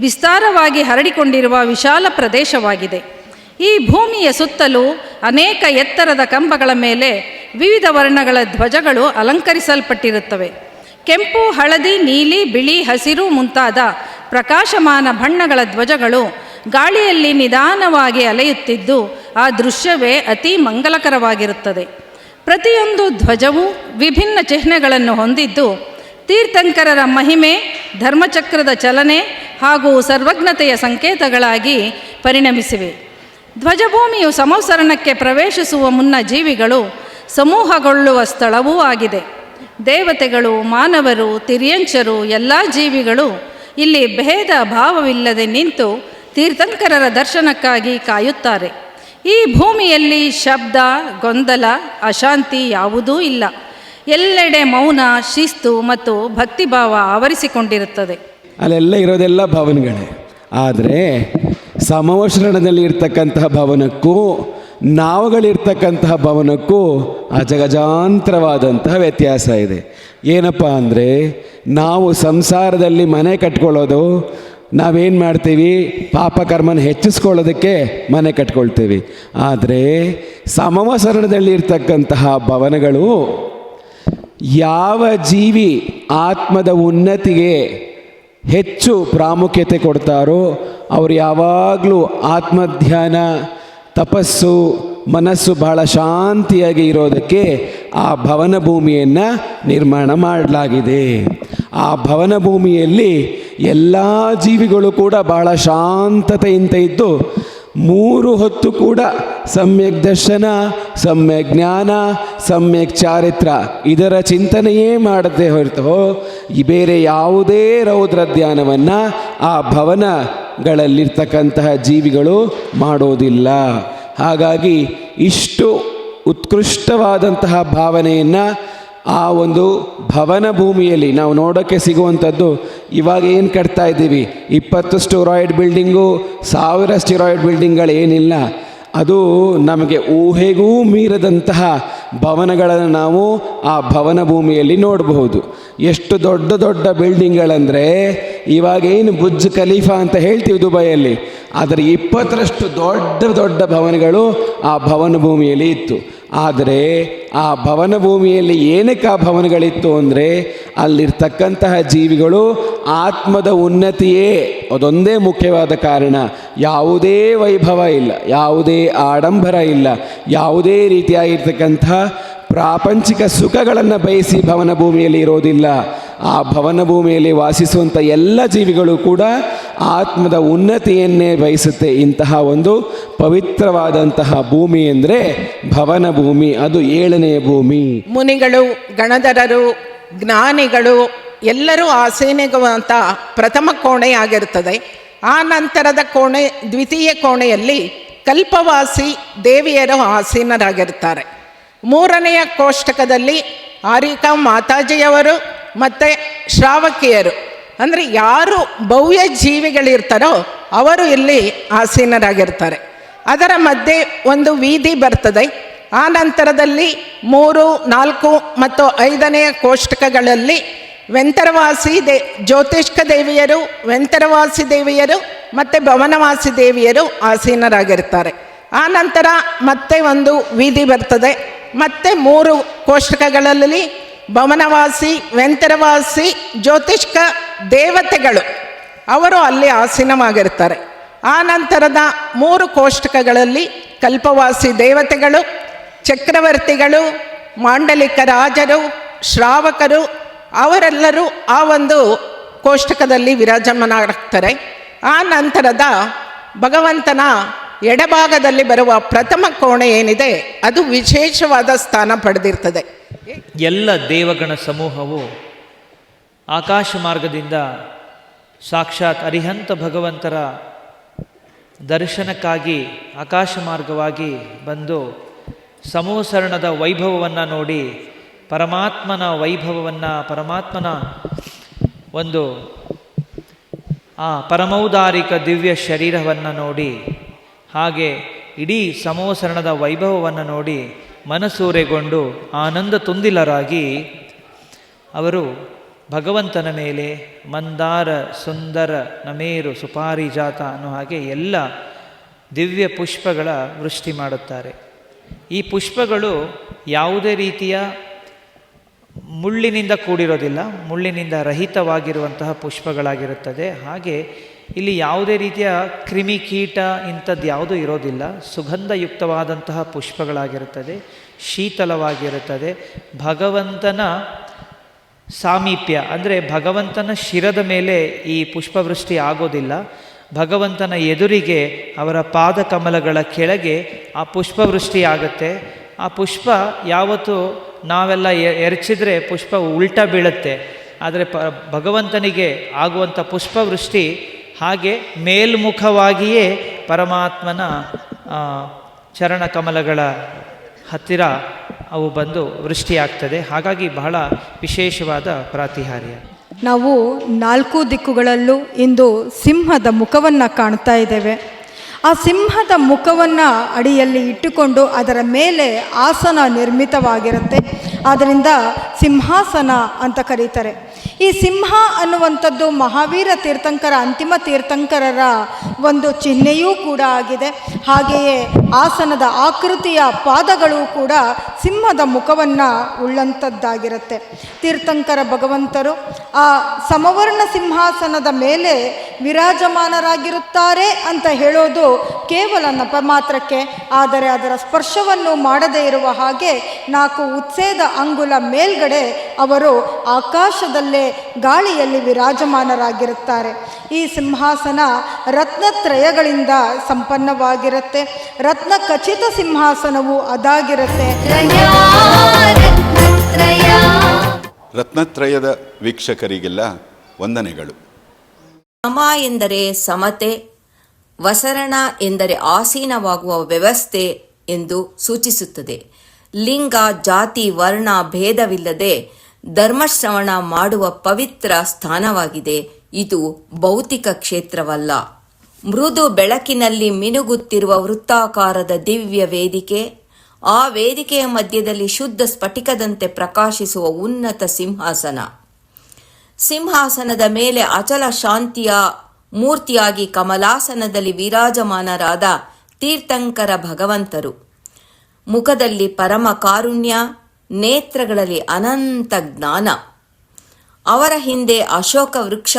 ವಿಸ್ತಾರವಾಗಿ ಹರಡಿಕೊಂಡಿರುವ ವಿಶಾಲ ಪ್ರದೇಶವಾಗಿದೆ. ಈ ಭೂಮಿಯ ಸುತ್ತಲೂ ಅನೇಕ ಎತ್ತರದ ಕಂಬಗಳ ಮೇಲೆ ವಿವಿಧ ವರ್ಣಗಳ ಧ್ವಜಗಳು ಅಲಂಕರಿಸಲ್ಪಟ್ಟಿರುತ್ತವೆ. ಕೆಂಪು, ಹಳದಿ, ನೀಲಿ, ಬಿಳಿ, ಹಸಿರು ಮುಂತಾದ ಪ್ರಕಾಶಮಾನ ಬಣ್ಣಗಳ ಧ್ವಜಗಳು ಗಾಳಿಯಲ್ಲಿ ನಿಧಾನವಾಗಿ ಅಲೆಯುತ್ತಿದ್ದು ಆ ದೃಶ್ಯವೇ ಅತಿ ಮಂಗಲಕರವಾಗಿರುತ್ತದೆ. ಪ್ರತಿಯೊಂದು ಧ್ವಜವೂ ವಿಭಿನ್ನ ಚಿಹ್ನೆಗಳನ್ನು ಹೊಂದಿದ್ದು ತೀರ್ಥಂಕರರ ಮಹಿಮೆ, ಧರ್ಮಚಕ್ರದ ಚಲನೆ ಹಾಗೂ ಸರ್ವಜ್ಞತೆಯ ಸಂಕೇತಗಳಾಗಿ ಪರಿಣಮಿಸಿವೆ. ಧ್ವಜಭೂಮಿಯು ಸಮೋಸರಣಕ್ಕೆ ಪ್ರವೇಶಿಸುವ ಮುನ್ನ ಜೀವಿಗಳು ಸಮೂಹಗೊಳ್ಳುವ ಸ್ಥಳವೂ ಆಗಿದೆ. ದೇವತೆಗಳು, ಮಾನವರು, ತಿರ್ಯಂಚರು ಎಲ್ಲ ಜೀವಿಗಳು ಇಲ್ಲಿ ಭೇದ ಭಾವವಿಲ್ಲದೆ ನಿಂತು ತೀರ್ಥಂಕರರ ದರ್ಶನಕ್ಕಾಗಿ ಕಾಯುತ್ತಾರೆ. ಈ ಭೂಮಿಯಲ್ಲಿ ಶಬ್ದ, ಗೊಂದಲ, ಅಶಾಂತಿ ಯಾವುದೂ ಇಲ್ಲ. ಎಲ್ಲೆಡೆ ಮೌನ, ಶಿಸ್ತು ಮತ್ತು ಭಕ್ತಿಭಾವ ಆವರಿಸಿಕೊಂಡಿರುತ್ತದೆ. ಅಲ್ಲೆಲ್ಲ ಇರೋದೆಲ್ಲ ಭಾವನೆಗಳೇ. ಆದರೆ ಸಮವಸ್ರಣದಲ್ಲಿ ಇರ್ತಕ್ಕಂತಹ ಭವನಕ್ಕೂ ನಾವುಗಳಿರ್ತಕ್ಕಂತಹ ಭವನಕ್ಕೂ ಅಜಗಜಾಂತರವಾದಂತಹ ವ್ಯತ್ಯಾಸ ಇದೆ. ಏನಪ್ಪ ಅಂದರೆ, ನಾವು ಸಂಸಾರದಲ್ಲಿ ಮನೆ ಕಟ್ಕೊಳ್ಳೋದು, ನಾವೇನು ಮಾಡ್ತೀವಿ, ಪಾಪಕರ್ಮನ ಹೆಚ್ಚಿಸ್ಕೊಳ್ಳೋದಕ್ಕೆ ಮನೆ ಕಟ್ಕೊಳ್ತೀವಿ. ಆದರೆ ಸಮವಸರಣದಲ್ಲಿ ಇರ್ತಕ್ಕಂತಹ ಭವನಗಳು ಯಾವ ಜೀವಿ ಆತ್ಮದ ಉನ್ನತಿಗೆ ಹೆಚ್ಚು ಪ್ರಾಮುಖ್ಯತೆ ಕೊಡ್ತಾರೋ ಅವರು ಯಾವಾಗಲೂ ಆತ್ಮಧ್ಯಾನ, ತಪಸ್ಸು, ಮನಸ್ಸು ಬಹಳ ಶಾಂತಿಯಾಗಿ ಇರೋದಕ್ಕೆ ಆ ಭವನ ಭೂಮಿಯನ್ನು ನಿರ್ಮಾಣ ಮಾಡಲಾಗಿದೆ. ಆ ಭವನ ಭೂಮಿಯಲ್ಲಿ ಎಲ್ಲ ಜೀವಿಗಳು ಕೂಡ ಬಹಳ ಶಾಂತತೆಯಿಂದ ಇದ್ದು 3 ಹೊತ್ತು ಕೂಡ ಸಮ್ಯಕ್ ದರ್ಶನ, ಸಮ್ಯಕ್ ಜ್ಞಾನ, ಸಮ್ಯಕ್ ಚಾರಿತ್ರ ಇದರ ಚಿಂತನೆಯೇ ಮಾಡದೆ ಹೊರತು ಬೇರೆ ಯಾವುದೇ ರೌದ್ರ ಧ್ಯಾನವನ್ನು ಆ ಭವನಗಳಲ್ಲಿರ್ತಕ್ಕಂತಹ ಜೀವಿಗಳು ಮಾಡೋದಿಲ್ಲ. ಹಾಗಾಗಿ ಇಷ್ಟು ಉತ್ಕೃಷ್ಟವಾದಂತಹ ಭಾವನೆಯನ್ನು ಆ ಒಂದು ಭವನ ಭೂಮಿಯಲ್ಲಿ ನಾವು ನೋಡೋಕ್ಕೆ ಸಿಗುವಂಥದ್ದು. ಇವಾಗ ಏನು ಕಟ್ತಾ ಇದ್ದೀವಿ, 20 ಸ್ಟೆರಾಯ್ಡ್ ಬಿಲ್ಡಿಂಗು, 1000 ಸ್ಟೆರಾಯ್ಡ್ ಬಿಲ್ಡಿಂಗ್ಗಳೇನಿಲ್ಲ. ಅದು ನಮಗೆ ಊಹೆಗೂ ಮೀರದಂತಹ ಭವನಗಳನ್ನು ನಾವು ಆ ಭವನ ಭೂಮಿಯಲ್ಲಿ ನೋಡಬಹುದು. ಎಷ್ಟು ದೊಡ್ಡ ದೊಡ್ಡ ಬಿಲ್ಡಿಂಗ್ಗಳಂದರೆ, ಇವಾಗೇನು ಬುರ್ಜ್ ಖಲೀಫಾ ಅಂತ ಹೇಳ್ತೀವಿ ದುಬೈಯಲ್ಲಿ, ಅದರ 20ರಷ್ಟು ದೊಡ್ಡ ದೊಡ್ಡ ಭವನಗಳು ಆ ಭವನ ಭೂಮಿಯಲ್ಲಿ ಇತ್ತು. ಆದರೆ ಆ ಭವನ ಭೂಮಿಯಲ್ಲಿ ಏನಕ್ಕೆ ಆ ಭವನಗಳಿತ್ತು ಅಂದರೆ, ಅಲ್ಲಿರ್ತಕ್ಕಂತಹ ಜೀವಿಗಳು ಆತ್ಮದ ಉನ್ನತಿಯೇ ಅದೊಂದೇ ಮುಖ್ಯವಾದ ಕಾರಣ. ಯಾವುದೇ ವೈಭವ ಇಲ್ಲ, ಯಾವುದೇ ಆಡಂಬರ ಇಲ್ಲ, ಯಾವುದೇ ರೀತಿಯಾಗಿರ್ತಕ್ಕಂಥ ಪ್ರಾಪಂಚಿಕ ಸುಖಗಳನ್ನು ಬಯಸಿ ಭವನ ಭೂಮಿಯಲ್ಲಿ ಇರೋದಿಲ್ಲ. ಆ ಭವನ ಭೂಮಿಯಲ್ಲಿ ವಾಸಿಸುವಂಥ ಎಲ್ಲ ಜೀವಿಗಳು ಕೂಡ ಆತ್ಮದ ಉನ್ನತಿಯನ್ನೇ ಬಯಸುತ್ತೆ. ಇಂತಹ ಒಂದು ಪವಿತ್ರವಾದಂತಹ ಭೂಮಿ ಅಂದರೆ ಭವನ ಭೂಮಿ, ಅದು 7ನೇ ಭೂಮಿ. ಮುನಿಗಳು, ಗಣಧರರು, ಜ್ಞಾನಿಗಳು ಎಲ್ಲರೂ ಆಸೀನಗುವಂಥ ಪ್ರಥಮ ಕೋಣೆಯಾಗಿರ್ತದೆ. ಆ ನಂತರದ ಕೋಣೆ, ದ್ವಿತೀಯ ಕೋಣೆಯಲ್ಲಿ ಕಲ್ಪವಾಸಿ ದೇವಿಯರು ಆಸೀನರಾಗಿರ್ತಾರೆ. 3ನೆಯ ಕೋಷ್ಟಕದಲ್ಲಿ ಆರಿಕಾ ಮಾತಾಜಿಯವರು ಮತ್ತು ಶ್ರಾವಕಿಯರು, ಅಂದರೆ ಯಾರು ಭವ್ಯ ಜೀವಿಗಳಿರ್ತಾರೋ ಅವರು ಇಲ್ಲಿ ಆಸೀನರಾಗಿರ್ತಾರೆ. ಅದರ ಮಧ್ಯೆ ಒಂದು ವೀಧಿ ಬರ್ತದೆ. ಆ ನಂತರದಲ್ಲಿ 3, 4 ಮತ್ತು 5ನೆಯ ಕೋಷ್ಟಕಗಳಲ್ಲಿ ವೆಂತರವಾಸಿ ಜ್ಯೋತಿಷ್ಕ ದೇವಿಯರು, ವೆಂತರವಾಸಿ ದೇವಿಯರು ಮತ್ತು ಭವನವಾಸಿ ದೇವಿಯರು ಆಸೀನರಾಗಿರ್ತಾರೆ. ಆ ನಂತರ ಮತ್ತೆ ಒಂದು ವೀಧಿ ಬರ್ತದೆ. ಮತ್ತೆ 3 ಕೋಷ್ಟಕಗಳಲ್ಲಿ ಭವನವಾಸಿ, ವೆಂತರವಾಸಿ, ಜ್ಯೋತಿಷ್ಕ ದೇವತೆಗಳು ಅವರು ಅಲ್ಲಿ ಆಸೀನವಾಗಿರ್ತಾರೆ. ಆ ನಂತರದ 3 ಕೋಷ್ಟಕಗಳಲ್ಲಿ ಕಲ್ಪವಾಸಿ ದೇವತೆಗಳು, ಚಕ್ರವರ್ತಿಗಳು, ಮಾಂಡಲಿಕ ರಾಜರು, ಶ್ರಾವಕರು ಅವರೆಲ್ಲರೂ ಆ ಒಂದು ಕೋಷ್ಟಕದಲ್ಲಿ ವಿರಾಜಮಾನರಾಗ್ತಾರೆ. ಆ ನಂತರದ ಭಗವಂತನ ಎಡಭಾಗದಲ್ಲಿ ಬರುವ ಪ್ರಥಮ ಕೋಣೆ ಏನಿದೆ ಅದು ವಿಶೇಷವಾದ ಸ್ಥಾನ ಪಡೆದಿರ್ತದೆ. ಎಲ್ಲ ದೇವಗಣ ಸಮೂಹವು ಆಕಾಶ ಮಾರ್ಗದಿಂದ ಸಾಕ್ಷಾತ್ ಅರಿಹಂತ ಭಗವಂತರ ದರ್ಶನಕ್ಕಾಗಿ ಆಕಾಶ ಮಾರ್ಗವಾಗಿ ಬಂದು ಸಮೋಸರಣದ ವೈಭವವನ್ನು ನೋಡಿ, ಪರಮಾತ್ಮನ ವೈಭವವನ್ನು, ಪರಮಾತ್ಮನ ಒಂದು ಆ ಪರಮೌದಾರಿಕ ದಿವ್ಯ ಶರೀರವನ್ನು ನೋಡಿ, ಹಾಗೆ ಇಡೀ ಸಮೋಸರಣದ ವೈಭವವನ್ನು ನೋಡಿ ಮನಸೂರೆಗೊಂಡು ಆನಂದ ತುಂದಿಲರಾಗಿ ಅವರು ಭಗವಂತನ ಮೇಲೆ ಮಂದಾರ ಸುಂದರ ನಮೇರು ಸುಪಾರಿಜಾತ ಅನ್ನೋ ಹಾಗೆ ಎಲ್ಲ ದಿವ್ಯ ಪುಷ್ಪಗಳ ವೃಷ್ಟಿ ಮಾಡುತ್ತಾರೆ. ಈ ಪುಷ್ಪಗಳು ಯಾವುದೇ ರೀತಿಯ ಮುಳ್ಳಿನಿಂದ ಕೂಡಿರೋದಿಲ್ಲ, ಮುಳ್ಳಿನಿಂದ ರಹಿತವಾಗಿರುವಂತಹ ಪುಷ್ಪಗಳಾಗಿರುತ್ತದೆ. ಹಾಗೆ ಇಲ್ಲಿ ಯಾವುದೇ ರೀತಿಯ ಕ್ರಿಮಿಕೀಟ ಇಂಥದ್ದು ಯಾವುದೂ ಇರೋದಿಲ್ಲ. ಸುಗಂಧಯುಕ್ತವಾದಂತಹ ಪುಷ್ಪಗಳಾಗಿರುತ್ತದೆ, ಶೀತಲವಾಗಿರುತ್ತದೆ. ಭಗವಂತನ ಸಾಮೀಪ್ಯ ಅಂದರೆ ಭಗವಂತನ ಶಿರದ ಮೇಲೆ ಈ ಪುಷ್ಪವೃಷ್ಟಿ ಆಗೋದಿಲ್ಲ. ಭಗವಂತನ ಎದುರಿಗೆ ಅವರ ಪಾದಕಮಲಗಳ ಕೆಳಗೆ ಆ ಪುಷ್ಪವೃಷ್ಟಿ ಆಗುತ್ತೆ. ಆ ಪುಷ್ಪ ಯಾವತ್ತು ನಾವೆಲ್ಲ ಎರಚಿದ್ರೆ ಪುಷ್ಪ ಉಲ್ಟಾ ಬೀಳುತ್ತೆ. ಆದರೆ ಭಗವಂತನಿಗೆ ಆಗುವಂಥ ಪುಷ್ಪವೃಷ್ಟಿ ಹಾಗೆ ಮೇಲ್ಮುಖವಾಗಿಯೇ ಪರಮಾತ್ಮನ ಚರಣಕಮಲಗಳ ಹತ್ತಿರ ಅವು ಬಂದು ವೃಷ್ಟಿಯಾಗ್ತದೆ. ಹಾಗಾಗಿ ಬಹಳ ವಿಶೇಷವಾದ ಪ್ರಾತಿಹಾರ್ಯ. ನಾವು 4 ದಿಕ್ಕುಗಳಲ್ಲೂ ಇಂದು ಸಿಂಹದ ಮುಖವನ್ನು ಕಾಣ್ತಾ ಇದ್ದೇವೆ. ಆ ಸಿಂಹದ ಮುಖವನ್ನು ಅಡಿಯಲ್ಲಿ ಇಟ್ಟುಕೊಂಡು ಅದರ ಮೇಲೆ ಆಸನ ನಿರ್ಮಿತವಾಗಿರುತ್ತೆ. ಆದ್ದರಿಂದ ಸಿಂಹಾಸನ ಅಂತ ಕರೀತಾರೆ. ಈ ಸಿಂಹ ಅನ್ನುವಂಥದ್ದು ಮಹಾವೀರ ತೀರ್ಥಂಕರ ಅಂತಿಮ ತೀರ್ಥಂಕರರ ಒಂದು ಚಿಹ್ನೆಯೂ ಕೂಡ ಆಗಿದೆ. ಹಾಗೆಯೇ ಆಸನದ ಆಕೃತಿಯ ಪಾದಗಳು ಕೂಡ ಸಿಂಹದ ಮುಖವನ್ನು ಉಳ್ಳಂಥದ್ದಾಗಿರುತ್ತೆ. ತೀರ್ಥಂಕರ ಭಗವಂತರು ಆ ಸಮವರ್ಣ ಸಿಂಹಾಸನದ ಮೇಲೆ ವಿರಾಜಮಾನರಾಗಿರುತ್ತಾರೆ ಅಂತ ಹೇಳೋದು ಕೇವಲ ನಪ ಮಾತ್ರಕ್ಕೆ. ಆದರೆ ಅದರ ಸ್ಪರ್ಶವನ್ನು ಮಾಡದೇ ಇರುವ ಹಾಗೆ 4 ಉತ್ಸೇದ ಅಂಗುಲ ಮೇಲ್ಗಡೆ ಅವರು ಆಕಾಶದಲ್ಲೇ ಗಾಳಿಯಲ್ಲಿ ವಿರಾಜಮಾನರಾಗಿರುತ್ತಾರೆ. ಈ ಸಿಂಹಾಸನ ರತ್ನತ್ರಯಗಳಿಂದ ಸಂಪನ್ನವಾಗಿರುತ್ತೆ. ರತ್ನ ಖಚಿತ ಸಿಂಹಾಸನವು ಅದಾಗಿರುತ್ತೆ. ರತ್ನತ್ರಯದ ವೀಕ್ಷಕರಿಗೆಲ್ಲ ವಂದನೆಗಳು. ಸಮ ಎಂದರೆ ಸಮತೆ, ವಸರಣ ಎಂದರೆ ಆಸೀನವಾಗುವ ವ್ಯವಸ್ಥೆ ಎಂದು ಸೂಚಿಸುತ್ತದೆ. ಲಿಂಗ, ಜಾತಿ, ವರ್ಣ ಭೇದವಿಲ್ಲದೆ ಧರ್ಮಶ್ರವಣ ಮಾಡುವ ಪವಿತ್ರ ಸ್ಥಾನವಾಗಿದೆ. ಇದು ಭೌತಿಕ ಕ್ಷೇತ್ರವಲ್ಲ. ಮೃದು ಬೆಳಕಿನಲ್ಲಿ ಮಿನುಗುತ್ತಿರುವ ವೃತ್ತಾಕಾರದ ದಿವ್ಯ ವೇದಿಕೆ, ಆ ವೇದಿಕೆಯ ಮಧ್ಯದಲ್ಲಿ ಶುದ್ಧ ಸ್ಫಟಿಕದಂತೆ ಪ್ರಕಾಶಿಸುವ ಉನ್ನತ ಸಿಂಹಾಸನ. ಸಿಂಹಾಸನದ ಮೇಲೆ ಅಚಲ ಶಾಂತಿಯ ಮೂರ್ತಿಯಾಗಿ ಕಮಲಾಸನದಲ್ಲಿ ವಿರಾಜಮಾನರಾದ ತೀರ್ಥಂಕರ ಭಗವಂತರು. ಮುಖದಲ್ಲಿ ಪರಮ ಕಾರುಣ್ಯ, ನೇತ್ರಗಳಲ್ಲಿ ಅನಂತ ಜ್ಞಾನ. ಅವರ ಹಿಂದೆ ಅಶೋಕ ವೃಕ್ಷ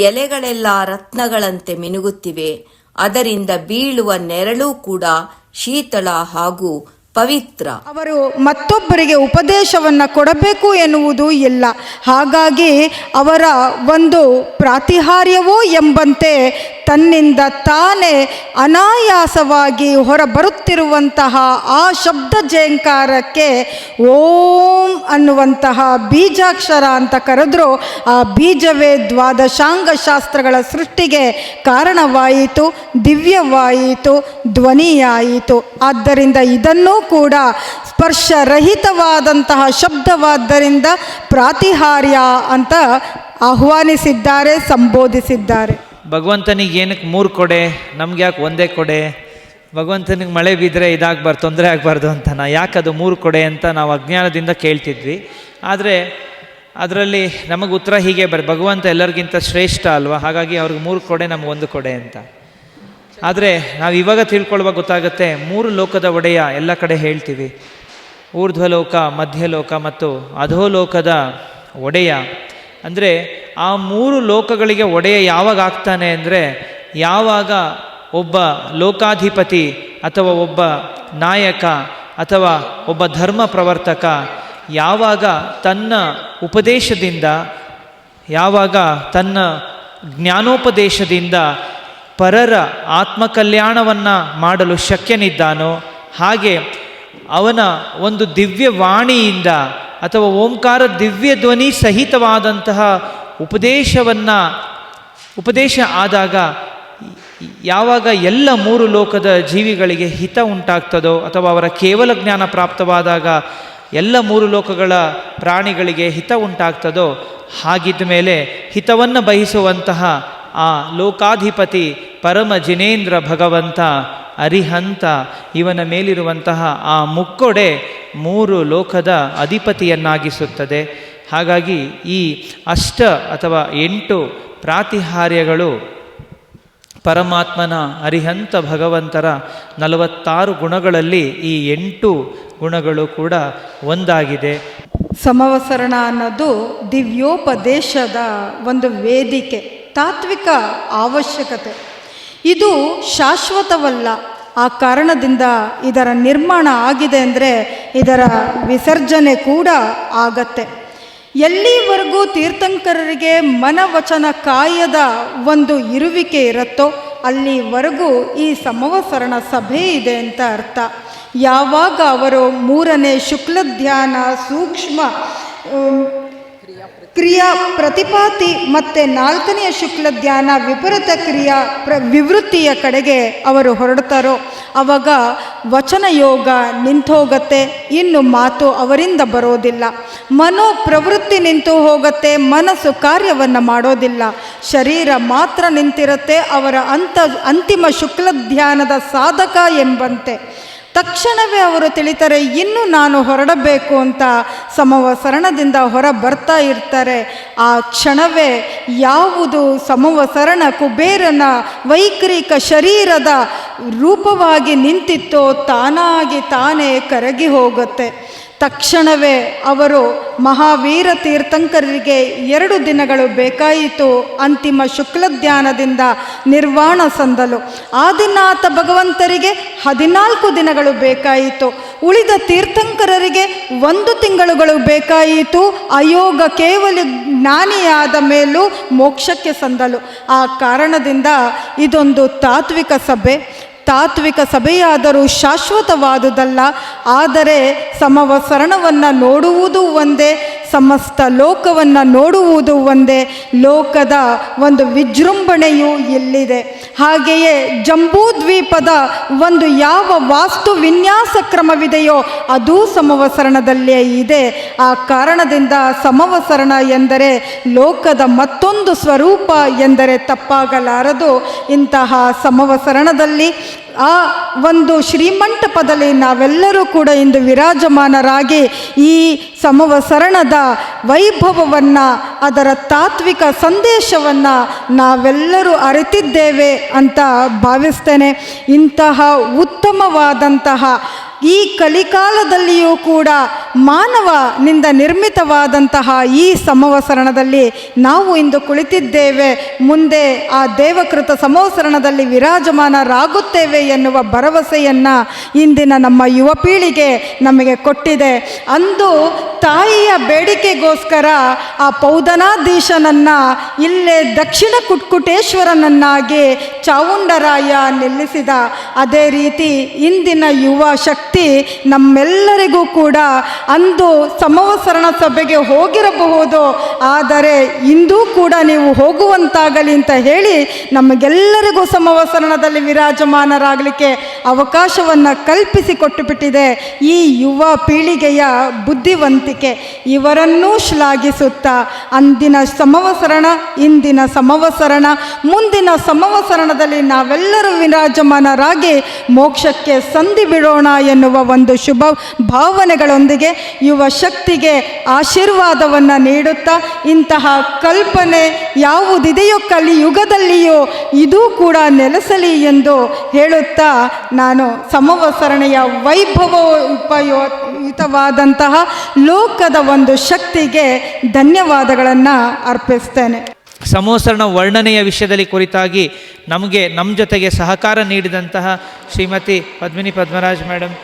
ಎಲೆಗಳೆಲ್ಲ ರತ್ನಗಳಂತೆ ಮಿನುಗುತ್ತಿವೆ. ಅದರಿಂದ ಬೀಳುವ ನೆರಳು ಕೂಡ ಶೀತಳ ಹಾಗೂ ಪವಿತ್ರ. ಅವರು ಮತ್ತೊಬ್ಬರಿಗೆ ಉಪದೇಶವನ್ನು ಕೊಡಬೇಕು ಎನ್ನುವುದು ಇಲ್ಲ. ಹಾಗಾಗಿ ಅವರ ಒಂದು ಪ್ರಾತಿಹಾರ್ಯವೋ ಎಂಬಂತೆ ತನ್ನಿಂದ ತಾನೇ ಅನಾಯಾಸವಾಗಿ ಹೊರಬರುತ್ತಿರುವಂತಹ ಆ ಶಬ್ದ ಜೇಂಕಾರಕ್ಕೆ ಓಂ ಅನ್ನುವಂತಹ ಬೀಜಾಕ್ಷರ ಅಂತ ಕರೆದ್ರು. ಆ ಬೀಜವೇ ದ್ವಾದಶಾಂಗ ಶಾಸ್ತ್ರಗಳ ಸೃಷ್ಟಿಗೆ ಕಾರಣವಾಯಿತು, ದಿವ್ಯವಾಯಿತು, ಧ್ವನಿಯಾಯಿತು. ಆದ್ದರಿಂದ ಇದನ್ನೂ ಕೂಡ ಸ್ಪರ್ಶರಹಿತವಾದಂತಹ ಶಬ್ದವಾದ್ದರಿಂದ ಪ್ರಾತಿಹಾರ್ಯ ಅಂತ ಆಹ್ವಾನಿಸಿದ್ದಾರೆ, ಸಂಬೋಧಿಸಿದ್ದಾರೆ. ಭಗವಂತನಿಗೆ ಏನಕ್ಕೆ 3 ಕೊಡೆ, ನಮ್ಗೆ ಯಾಕೆ ಒಂದೇ ಕೊಡೆ? ಭಗವಂತನಿಗೆ ಮಳೆ ಬಿದ್ದರೆ ಇದಾಗಬಾರ್ದು, ತೊಂದರೆ ಆಗಬಾರ್ದು ಅಂತನಾ? ಯಾಕದು 3 ಕೊಡೆ ಅಂತ ನಾವು ಅಜ್ಞಾನದಿಂದ ಕೇಳ್ತಿದ್ವಿ. ಆದರೆ ಅದರಲ್ಲಿ ನಮಗೆ ಉತ್ತರ ಹೀಗೆ ಭಗವಂತ ಎಲ್ಲರಿಗಿಂತ ಶ್ರೇಷ್ಠ ಅಲ್ವಾ, ಹಾಗಾಗಿ ಅವ್ರಿಗೆ 3 ಕೊಡೆ, ನಮ್ಗೆ 1 ಕೊಡೆ ಅಂತ. ಆದರೆ ನಾವು ಇವಾಗ ತಿಳ್ಕೊಳ್ಳುವಾಗ ಗೊತ್ತಾಗುತ್ತೆ, 3 ಲೋಕದ ಒಡೆಯ ಎಲ್ಲ ಕಡೆ ಹೇಳ್ತೀವಿ. ಊರ್ಧ್ವಲೋಕ, ಮಧ್ಯಲೋಕ ಮತ್ತು ಅಧೋಲೋಕದ ಒಡೆಯ. ಅಂದರೆ ಆ 3 ಲೋಕಗಳಿಗೆ ಒಡೆಯ ಯಾವಾಗ ಆಗ್ತಾನೆ ಅಂದರೆ, ಯಾವಾಗ ಒಬ್ಬ ಲೋಕಾಧಿಪತಿ ಅಥವಾ ಒಬ್ಬ ನಾಯಕ ಅಥವಾ ಒಬ್ಬ ಧರ್ಮ ಪ್ರವರ್ತಕ ಯಾವಾಗ ತನ್ನ ಉಪದೇಶದಿಂದ, ಯಾವಾಗ ತನ್ನ ಜ್ಞಾನೋಪದೇಶದಿಂದ ಪರರ ಆತ್ಮಕಲ್ಯಾಣವನ್ನು ಮಾಡಲು ಶಕ್ಯನಿದ್ದಾನೋ, ಹಾಗೆ ಅವನ ಒಂದು ದಿವ್ಯವಾಣಿಯಿಂದ ಅಥವಾ ಓಂಕಾರ ದಿವ್ಯ ಧ್ವನಿ ಸಹಿತವಾದಂತಹ ಉಪದೇಶ ಆದಾಗ ಯಾವಾಗ ಎಲ್ಲ 3 ಲೋಕದ ಜೀವಿಗಳಿಗೆ ಹಿತ ಉಂಟಾಗ್ತದೋ, ಅಥವಾ ಅವರ ಕೇವಲ ಜ್ಞಾನ ಪ್ರಾಪ್ತವಾದಾಗ ಎಲ್ಲ 3 ಲೋಕಗಳ ಪ್ರಾಣಿಗಳಿಗೆ ಹಿತ ಉಂಟಾಗ್ತದೋ, ಹಾಗಿದ್ದ ಮೇಲೆ ಹಿತವನ್ನು ಬಯಸುವಂತಹ ಆ ಲೋಕಾಧಿಪತಿ ಪರಮ ಜಿನೇಂದ್ರ ಭಗವಂತ ಅರಿಹಂತ ಇವನ ಮೇಲಿರುವಂತಹ ಆ ಮುಕ್ಕೊಡೆ 3 ಲೋಕದ ಅಧಿಪತಿಯನ್ನಾಗಿಸುತ್ತದೆ. ಹಾಗಾಗಿ ಈ ಅಷ್ಟ ಅಥವಾ 8 ಪ್ರಾತಿಹಾರ್ಯಗಳು ಪರಮಾತ್ಮನ ಅರಿಹಂತ ಭಗವಂತರ 46 ಗುಣಗಳಲ್ಲಿ ಈ 8 ಗುಣಗಳು ಕೂಡ ಒಂದಾಗಿದೆ. ಸಮವಸರಣ ಅನ್ನೋದು ದಿವ್ಯೋಪದೇಶದ ಒಂದು ವೇದಿಕೆ, ತಾತ್ವಿಕ ಅವಶ್ಯಕತೆ. ಇದು ಶಾಶ್ವತವಲ್ಲ. ಆ ಕಾರಣದಿಂದ ಇದರ ನಿರ್ಮಾಣ ಆಗಿದೆ ಅಂದರೆ ಇದರ ವಿಸರ್ಜನೆ ಕೂಡ ಆಗತ್ತೆ. ಎಲ್ಲಿವರೆಗೂ ತೀರ್ಥಂಕರರಿಗೆ ಮನವಚನ ಕಾಯದ ಒಂದು ಇರುವಿಕೆ ಇರುತ್ತೋ ಅಲ್ಲಿವರೆಗೂ ಈ ಸಮವಸರಣ ಸಭೆ ಇದೆ ಅಂತ ಅರ್ಥ. ಯಾವಾಗ ಅವರು 3ನೇ ಶುಕ್ಲ ಧ್ಯಾನ, ಸೂಕ್ಷ್ಮ ಕ್ರಿಯಾ ಪ್ರತಿಪಾತಿ ಮತ್ತು 4ನೇ ಶುಕ್ಲ ಧ್ಯಾನ ವಿಪರೀತ ಕ್ರಿಯಾ ವಿವೃತ್ತಿಯ ಕಡೆಗೆ ಅವರು ಹೊರಡ್ತಾರೋ ಆವಾಗ ವಚನ ಯೋಗ ನಿಂತು ಹೋಗುತ್ತೆ, ಇನ್ನು ಮಾತು ಅವರಿಂದ ಬರೋದಿಲ್ಲ. ಮನೋ ಪ್ರವೃತ್ತಿ ನಿಂತು ಹೋಗುತ್ತೆ, ಮನಸ್ಸು ಕಾರ್ಯವನ್ನು ಮಾಡೋದಿಲ್ಲ, ಶರೀರ ಮಾತ್ರ ನಿಂತಿರುತ್ತೆ. ಅವರ ಅಂತಿಮ ಶುಕ್ಲ ಧ್ಯಾನದ ಸಾಧಕ ಎಂಬಂತೆ ತಕ್ಷಣವೇ ಅವರು ತಿಳಿತಾರೆ, ಇನ್ನು ನಾನು ಹೊರಡಬೇಕು ಅಂತ ಸಮವಸರಣದಿಂದ ಹೊರ ಬರ್ತಾ ಇರ್ತಾರೆ. ಆ ಕ್ಷಣವೇ ಯಾವುದು ಸಮವಸರಣ ಕುಬೇರನ ವೈಕ್ರಿಕ ಶರೀರದ ರೂಪವಾಗಿ ನಿಂತಿತ್ತೋ ತಾನಾಗಿ ತಾನೇ ಕರಗಿ ಹೋಗುತ್ತೆ. ತಕ್ಷಣವೇ ಅವರು ಮಹಾವೀರ ತೀರ್ಥಂಕರರಿಗೆ 2 ದಿನಗಳು ಬೇಕಾಯಿತು ಅಂತಿಮ ಶುಕ್ಲ ಧ್ಯಾನದಿಂದ ನಿರ್ವಾಣ ಸಂದಲು. ಆದಿನಾಥ ಭಗವಂತರಿಗೆ 14 ದಿನಗಳು ಬೇಕಾಯಿತು. ಉಳಿದ ತೀರ್ಥಂಕರರಿಗೆ 1 ತಿಂಗಳುಗಳು ಬೇಕಾಯಿತು. ಅಯೋಗ ಕೇವಲ ಜ್ಞಾನಿಯಾದ ಮೇಲೂ ಮೋಕ್ಷಕ್ಕೆ ಸಂದಲು. ಆ ಕಾರಣದಿಂದ ಇದೊಂದು ತಾತ್ವಿಕ ಸಭೆ. ತಾತ್ವಿಕ ಸಭೆಯಾದರೂ ಶಾಶ್ವತವಾದುದಲ್ಲ. ಆದರೆ ಸಮವಸರಣವನ್ನು ನೋಡುವುದು ಒಂದೇ, ಸಮಸ್ತ ಲೋಕವನ್ನು ನೋಡುವುದು ಒಂದೇ. ಲೋಕದ ಒಂದು ವಿಜೃಂಭಣೆಯು ಇಲ್ಲಿದೆ. ಹಾಗೆಯೇ ಜಂಬೂದ್ವೀಪದ ಒಂದು ಯಾವ ವಾಸ್ತು ವಿನ್ಯಾಸ ಕ್ರಮವಿದೆಯೋ ಅದೂ ಸಮವಸರಣದಲ್ಲೇ ಇದೆ. ಆ ಕಾರಣದಿಂದ ಸಮವಸರಣ ಎಂದರೆ ಲೋಕದ ಮತ್ತೊಂದು ಸ್ವರೂಪ ಎಂದರೆ ತಪ್ಪಾಗಲಾರದು. ಇಂತಹ ಸಮವಸರಣದಲ್ಲಿ ಆ ಒಂದು ಶ್ರೀಮಂಟಪದಲ್ಲಿ ನಾವೆಲ್ಲರೂ ಕೂಡ ಇಂದು ವಿರಾಜಮಾನರಾಗಿ ಈ ಸಮವಸರಣದ ವೈಭವವನ್ನು, ಅದರ ತಾತ್ವಿಕ ಸಂದೇಶವನ್ನು ನಾವೆಲ್ಲರೂ ಅರಿತಿದ್ದೇವೆ ಅಂತ ಭಾವಿಸ್ತೇನೆ. ಇಂತಹ ಉತ್ತಮವಾದಂತಹ ಈ ಕಲಿಕಾಲದಲ್ಲಿಯೂ ಕೂಡ ಮಾನವನಿಂದ ನಿರ್ಮಿತವಾದಂತಹ ಈ ಸಮವಸರಣದಲ್ಲಿ ನಾವು ಇಂದು ಕುಳಿತಿದ್ದೇವೆ. ಮುಂದೆ ಆ ದೇವಕೃತ ಸಮವಸರಣದಲ್ಲಿ ವಿರಾಜಮಾನರಾಗುತ್ತೇವೆ ಎನ್ನುವ ಭರವಸೆಯನ್ನು ಇಂದಿನ ನಮ್ಮ ಯುವ ಪೀಳಿಗೆ ನಮಗೆ ಕೊಟ್ಟಿದೆ. ಅಂದು ತಾಯಿಯ ಬೇಡಿಕೆಗೋಸ್ಕರ ಆ ಪೌದನಾಧೀಶನನ್ನು ಇಲ್ಲೇ ದಕ್ಷಿಣ ಕುಟ್ಕುಟೇಶ್ವರನನ್ನಾಗಿ ಚಾವುಂಡರಾಯ ನಿಲ್ಲಿಸಿದ. ಅದೇ ರೀತಿ ಇಂದಿನ ಯುವ ಶಕ್ತಿ ನಮ್ಮೆಲ್ಲರಿಗೂ ಕೂಡ ಅಂದು ಸಮವಸರಣ ಸಭೆಗೆ ಹೋಗಿರಬಹುದು, ಆದರೆ ಇಂದೂ ಕೂಡ ನೀವು ಹೋಗುವಂತಾಗಲಿ ಅಂತ ಹೇಳಿ ನಮಗೆಲ್ಲರಿಗೂ ಸಮವಸರಣದಲ್ಲಿ ವಿರಾಜಮಾನರಾಗಲಿಕ್ಕೆ ಅವಕಾಶವನ್ನು ಕಲ್ಪಿಸಿಕೊಟ್ಟು ಬಿಟ್ಟಿದೆ ಈ ಯುವ ಪೀಳಿಗೆಯ ಬುದ್ಧಿವಂತಿಕೆ. ಇವರನ್ನೂ ಶ್ಲಾಘಿಸುತ್ತಾ ಅಂದಿನ ಸಮವಸರಣ, ಇಂದಿನ ಸಮವಸರಣ, ಮುಂದಿನ ಸಮವಸರಣದಲ್ಲಿ ನಾವೆಲ್ಲರೂ ವಿರಾಜಮಾನರಾಗಿ ಮೋಕ್ಷಕ್ಕೆ ಸಂಧಿ ಬಿಡೋಣ ಎನ್ನುವ ಒಂದು ಶುಭ ಭಾವನೆಗಳೊಂದಿಗೆ ಯುವ ಶಕ್ತಿಗೆ ಆಶೀರ್ವಾದವನ್ನು ನೀಡುತ್ತಾ, ಇಂತಹ ಕಲ್ಪನೆ ಯಾವುದಿದೆಯೋ ಕಲಿಯುಗದಲ್ಲಿಯೋ ಇದೂ ಕೂಡ ನೆಲೆಸಲಿ ಎಂದು ಹೇಳುತ್ತಾ ನಾನು ಸಮವಸರಣೆಯ ವೈಭವೋಪಯುತವಾದಂತಹ ಲೋಕದ ಒಂದು ಶಕ್ತಿಗೆ ಧನ್ಯವಾದಗಳನ್ನು ಅರ್ಪಿಸ್ತೇನೆ. ಸಮವಸರಣ ವರ್ಣನೆಯ ವಿಷಯದಲ್ಲಿ ಕುರಿತಾಗಿ ನಮ್ಮ ಜೊತೆಗೆ ಸಹಕಾರ ನೀಡಿದಂತಹ ಶ್ರೀಮತಿ ಪದ್ಮಿನಿ ಪದ್ಮರಾಜ್ ಮೇಡಮ್,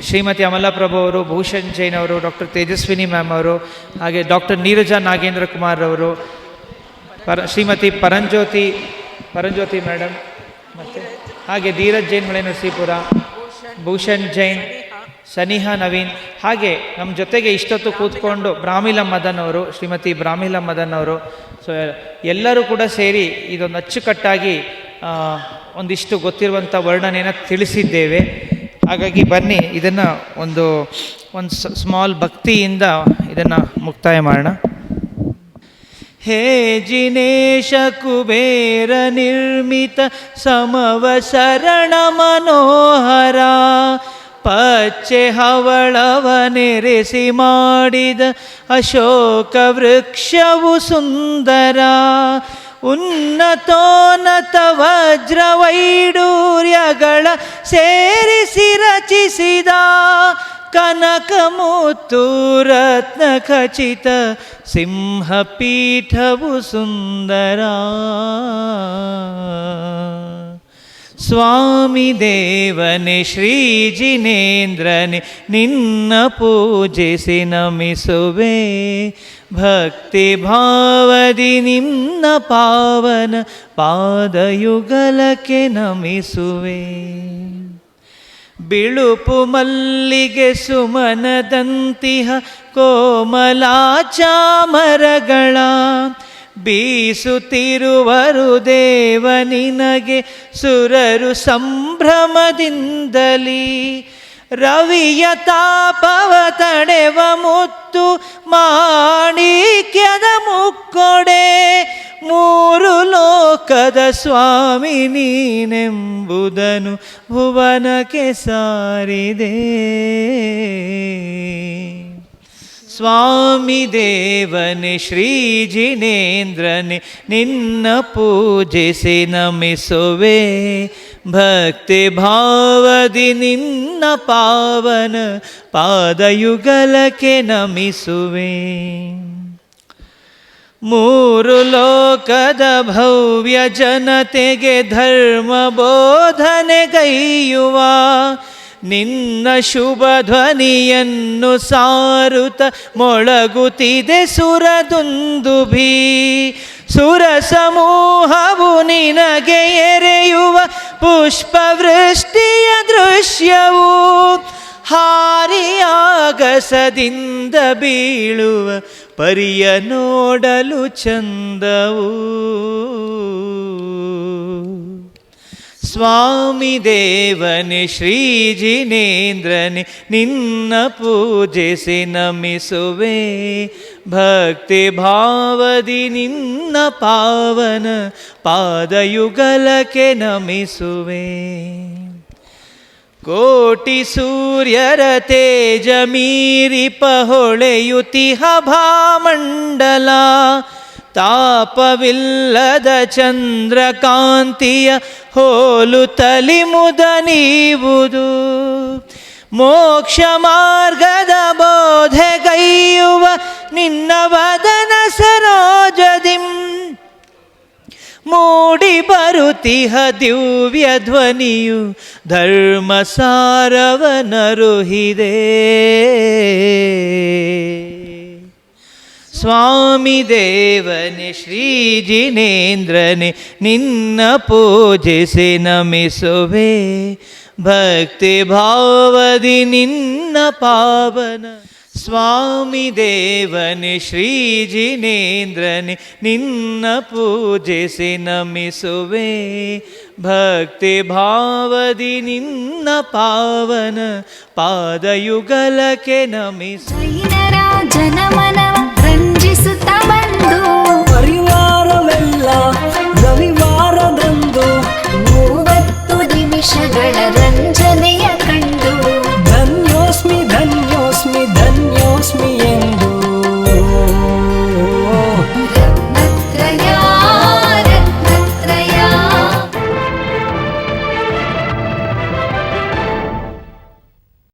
ಶ್ರೀಮತಿ ಅಮಲಾಪ್ರಭು ಅವರು, ಭೂಷಣ್ ಜೈನ್ ಅವರು, ಡಾಕ್ಟರ್ ತೇಜಸ್ವಿನಿ ಮ್ಯಾಮ್ ಅವರು, ಹಾಗೆ ಡಾಕ್ಟರ್ ನೀರಜಾ ನಾಗೇಂದ್ರ ಕುಮಾರ್ ಅವರು, ಶ್ರೀಮತಿ ಪರಂಜ್ಯೋತಿ ಮೇಡಮ್, ಮತ್ತು ಹಾಗೆ ಧೀರಜ್ ಜೈನ್ ಮಳೆ ನರಸೀಪುರ, ಭೂಷಣ್ ಜೈನ್, ಸನಿಹಾ ನವೀನ್, ಹಾಗೆ ನಮ್ಮ ಜೊತೆಗೆ ಇಷ್ಟೊತ್ತು ಕೂತ್ಕೊಂಡು ಬ್ರಾಹ್ಮಿಲ ಮದನ್ ಅವರು, ಶ್ರೀಮತಿ ಬ್ರಾಹ್ಮಿಲ ಮದನ್ ಅವರು, ಸೊ ಎಲ್ಲರೂ ಕೂಡ ಸೇರಿ ಇದೊಂದು ಅಚ್ಚುಕಟ್ಟಾಗಿ ಒಂದಿಷ್ಟು ಗೊತ್ತಿರುವಂಥ ವರ್ಣನೆಯನ್ನು ತಿಳಿಸಿದ್ದೇವೆ. ಹಾಗಾಗಿ ಬನ್ನಿ ಇದನ್ನು ಒಂದು ಸ್ಮಾಲ್ ಭಕ್ತಿಯಿಂದ ಇದನ್ನು ಮುಕ್ತಾಯ ಮಾಡೋಣ. ಹೇ ಜಿನೇಶ ಕುಬೇರ ನಿರ್ಮಿತ ಸಮವಸರಣ ಮನೋಹರ ಪಚ್ಚೆ ಹವಳವನೆರೆಸಿ ಮಾಡಿದ ಅಶೋಕ ವೃಕ್ಷವು ಸುಂದರ. ಉನ್ನತೋನ್ನತ ವಜ್ರ ವೈಡೂರ್ಯಗಳ ಸೇರಿಸಿ ರಚಿಸಿದ ಕನಕ ಮುತ್ತು ರತ್ನ ಖಚಿತ ಸಿಂಹಪೀಠವು ಸುಂದರ. ಸ್ವಾಮಿ ದೇವನೇ ಶ್ರೀ ಜಿನೇಂದ್ರನೇ ನಿನ್ನ ಪೂಜಿಸಿ ನಮಿಸುವೆ. ಭಕ್ತಿ ಭಾವದಿ ನಿನ್ನ ಪಾವನ ಪಾದಯುಗಲಕ್ಕೆ ನಮಿಸುವೆ. ಬಿಳುಪು ಮಲ್ಲಿಗೆ ಸುಮನದಂತಿಹ ಕೋಮಲಾಚಾಮರಗಳ ಬೀಸುತ್ತಿರುವರು ದೇವ ನಿನಗೆ ಸುರರು ಸಂಭ್ರಮದಿಂದಲೀ. ರವಿಯ ತಾಪವ ತಡೆವ ಮುತ್ತು ಮಾಣಿಕ್ಯದ ಮುಕ್ಕೊಡೆ. ಮೂರು ಲೋಕದ ಸ್ವಾಮಿ ನೀನೆಂಬುದನು ಭುವನಕ್ಕೆ ಸಾರಿದೆ. ಸ್ವಾಮಿ ದೇವನೇ ಶ್ರೀ ಜಿನೇಂದ್ರನೇ ನಿನ್ನ ಪೂಜಿಸಿ ನಮಿಸುವೆ. ಭಕ್ತಿ ಭಾವದಿ ನಿನ್ನ ಪಾವನ ಪಾದಯುಗಲಕ್ಕೆ ನಮಿಸುವೆ. ಮೂರು ಲೋಕದ ಭವ್ಯ ಜನತೆಗೆ ಧರ್ಮ ಬೋಧನೆಗೈಯುವ ನಿನ್ನ ಶುಭ ಧ್ವನಿಯನ್ನು ಸಾರುತ್ತ ಮೊಳಗುತ್ತಿದೆ ಸುರದುಂದುಭಿ. ಸುರ ಸಮೂಹವು ನಿನಗೆ ಎರೆಯುವ ಪುಷ್ಪವೃಷ್ಟಿಯ ದೃಶ್ಯವು. ಹಾರಿಯಾಗಸದಿಂದ ಬೀಳುವ ಪರಿಯ ನೋಡಲು ಚಂದವು. ಸ್ವಾಮಿ ದೇವನೇ ಶ್ರೀ ಜಿನೇಂದ್ರನೇ ನಿನ್ನ ಪೂಜಿಸಿ ನಮಿಸುವೆ. ಭಕ್ತಿ ಭಾವದಿ ನಿನ್ನ ಪಾವನ ಪಾದಯುಗಲಕ್ಕೆ ನಮಿಸುವೆ. ಕೋಟಿ ಸೂರ್ಯರ ತೇಜ ಮೀರಿಪ ಹೊಳೆಯುತಿಹ ಭಾಮಂಡಲ. ತಾಪವಿಲ್ಲದ ಚಂದ್ರಕಾಂತಿಯ ಹೋಲುತ್ತಲಿ ಮುದ ನೀವುದು. ಮೋಕ್ಷ ಮಾರ್ಗದ ಬೋಧೆಗೈಯುವ ನಿನ್ನ ವದನ ಸರೋಜದಿಂ. ಮೂಡಿ ಬರುತಿಹ ದಿವ್ಯ ಧ್ವನಿಯು ಧರ್ಮ ಸಾರವನರುಹಿದೆ. ಸ್ವಾಮಿ ದೇವನೇ ಶ್ರೀ ಜಿನೇಂದ್ರನೇ ನಿನ್ನ ಪೂಜಿಸಿ ನಮಿಸುವೆ. ಭಕ್ತಿ ಭಾವದಿ ನಿನ್ನ ಪಾವನ. ಸ್ವಾಮಿ ದೇವನೇ ಶ್ರೀ ಜಿನೇಂದ್ರನೇ ನಿನ್ನ ಪೂಜಿಸಿ ನಮಿಸುವೆ. ಭಕ್ತಿ ಭಾವದಿ ನಿನ್ನ ಪಾವನ ಪಾದಯುಗಲಕ್ಕೆ ನಮಿಸುವೆ. ಜನಮನವ